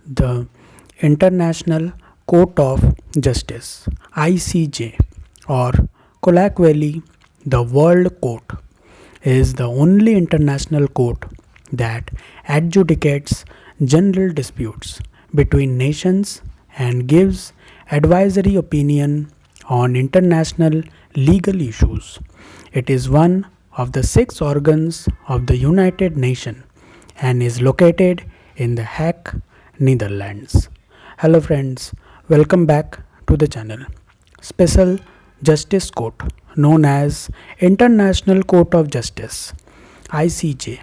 The International Court of Justice (ICJ) or colloquially the World Court is the only international court that adjudicates general disputes between nations and gives advisory opinion on international legal issues. It is one of the six organs of the United Nations and is located in The Hague, Netherlands. Hello friends, welcome back to the channel. Special Justice Court known as International Court of Justice ICJ.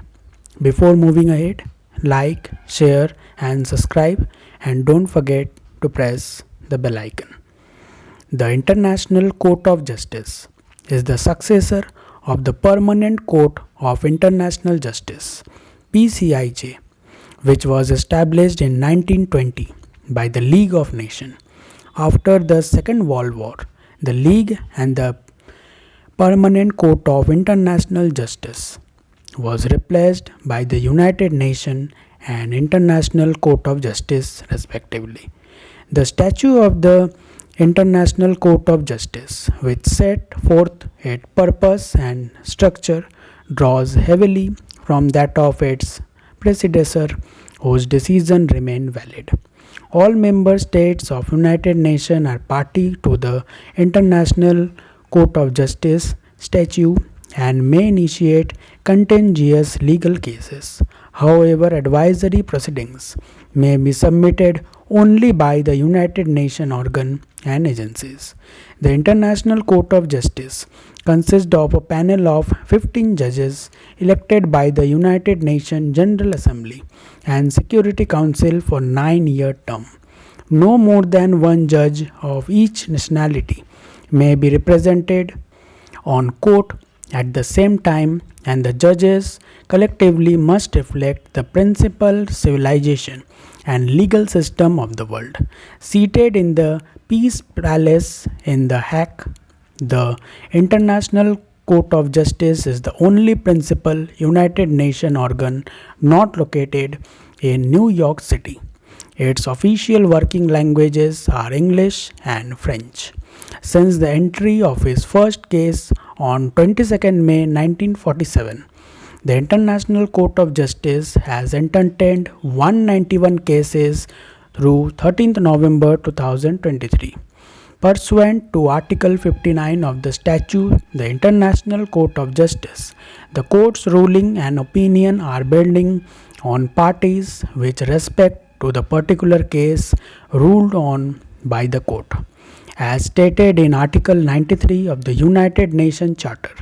Before moving ahead, like, share and subscribe and don't forget to press the bell icon. The International Court of Justice is the successor of the Permanent Court of International Justice PCIJ, which was established in 1920 by the League of Nations. After the Second World War, the League and the Permanent Court of International Justice was replaced by the United Nations and International Court of Justice respectively. The statute of the International Court of Justice, which set forth its purpose and structure, draws heavily from that of its predecessor, whose decisions remain valid. All member states of United Nations are party to the International Court of Justice statute and may initiate contentious legal cases. However, advisory proceedings may be submitted only by the United Nations organ and agencies. The International Court of Justice consists of a panel of 15 judges elected by the United Nations General Assembly and Security Council for 9-year term. No more than one judge of each nationality may be represented on court at the same time, and the judges collectively must reflect the principal civilization and legal system of the world. Seated in the Peace Palace in The Hague, the International Court of Justice is the only principal United Nations organ not located in New York City. Its official working languages are English and French. Since the entry of his first case on 22nd May 1947, the International Court of Justice has entertained 191 cases through 13th November 2023. Pursuant to Article 59 of the statute, the International Court of Justice, the court's ruling and opinion are binding on parties which respect to the particular case ruled on by the court. As stated in Article 93 of the United Nations Charter,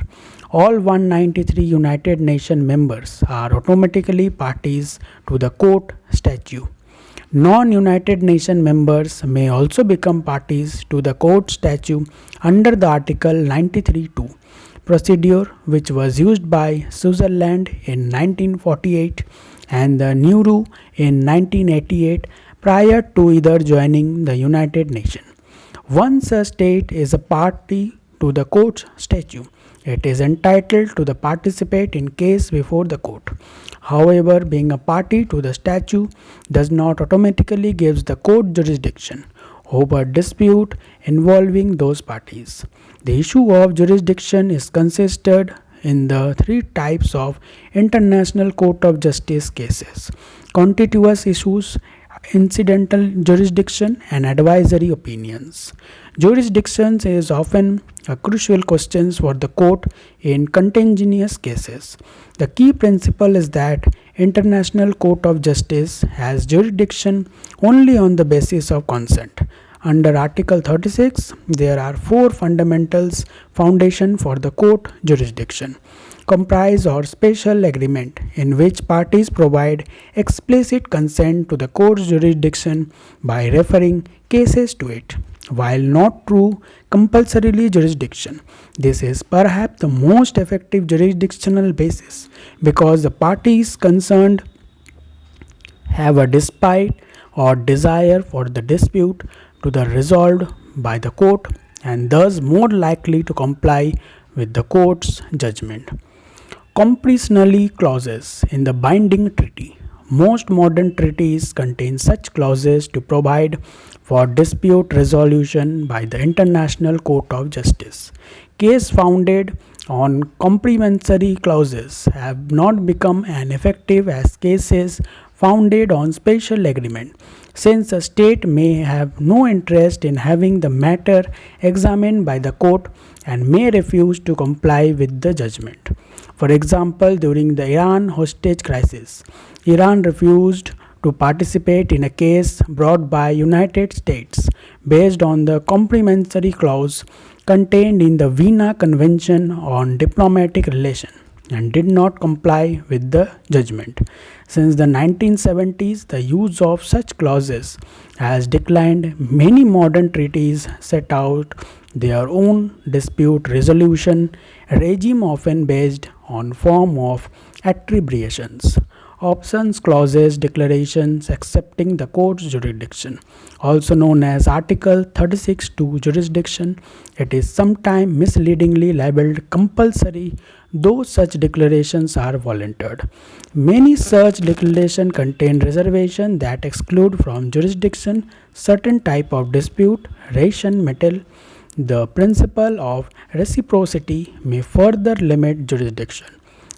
all 193 United Nations members are automatically parties to the court statute. Non-United Nations members may also become parties to the court statute under the Article 93(2) procedure, which was used by Switzerland in 1948 and the Nauru in 1988 prior to either joining the United Nations. Once a state is a party to the court statute, it is entitled to participate in case before the court. However, being a party to the statute does not automatically give the court jurisdiction over dispute involving those parties. The issue of jurisdiction is considered in the three types of International Court of Justice cases: contentious issues, incidental jurisdiction, and advisory opinions. Jurisdiction is often a crucial question for the court in contentious cases. The key principle is that International Court of Justice has jurisdiction only on the basis of consent. Under Article 36, there are four fundamentals foundation for the court jurisdiction: comprise or special agreement in which parties provide explicit consent to the court's jurisdiction by referring cases to it. While not true compulsorily jurisdiction, this is perhaps the most effective jurisdictional basis because the parties concerned have a despite or desire for the dispute to be resolved by the court and thus more likely to comply with the court's judgment. Compressionally clauses in the binding treaty. Most modern treaties contain such clauses to provide for dispute resolution by the International Court of Justice. Cases founded on complementary clauses have not become as effective as cases founded on special agreement, since a state may have no interest in having the matter examined by the court and may refuse to comply with the judgment. For example, during the Iran hostage crisis, Iran refused to participate in a case brought by United States based on the complementary clause contained in the Vienna Convention on Diplomatic Relations and did not comply with the judgment. Since the 1970s, the use of such clauses has declined. Many modern treaties set out their own dispute resolution regime, often based on form of attributions, options clauses, declarations accepting the court's jurisdiction, also known as Article 36(2) jurisdiction. It is sometimes misleadingly labeled compulsory, though such declarations are voluntary. Many such declarations contain reservations that exclude from jurisdiction certain type of dispute, ration, metal. The principle of reciprocity may further limit jurisdiction,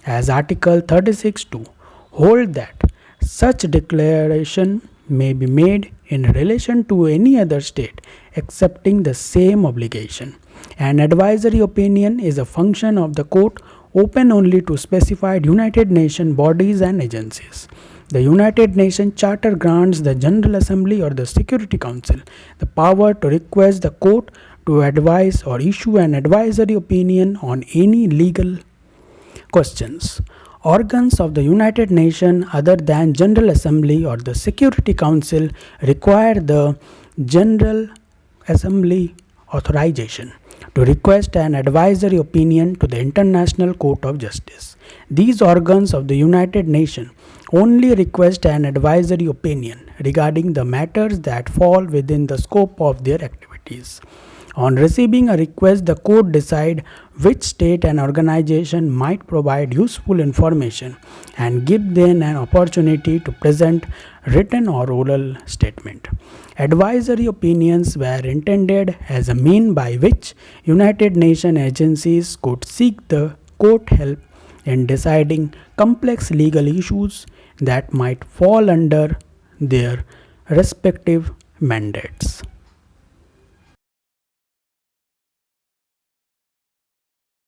as Article 36(2) hold that such declaration may be made in relation to any other state accepting the same obligation. An advisory opinion is a function of the court open only to specified United Nations bodies and agencies. The United Nations Charter grants the General Assembly or the Security Council the power to request the court to advise or issue an advisory opinion on any legal questions. Organs of the United Nations other than General Assembly or the Security Council require the General Assembly authorization to request an advisory opinion to the International Court of Justice. These organs of the United Nations only request an advisory opinion regarding the matters that fall within the scope of their activities. On receiving a request, the court decides which state and organization might provide useful information and give them an opportunity to present written or oral statement. Advisory opinions were intended as a means by which United Nations agencies could seek the court help in deciding complex legal issues that might fall under their respective mandates.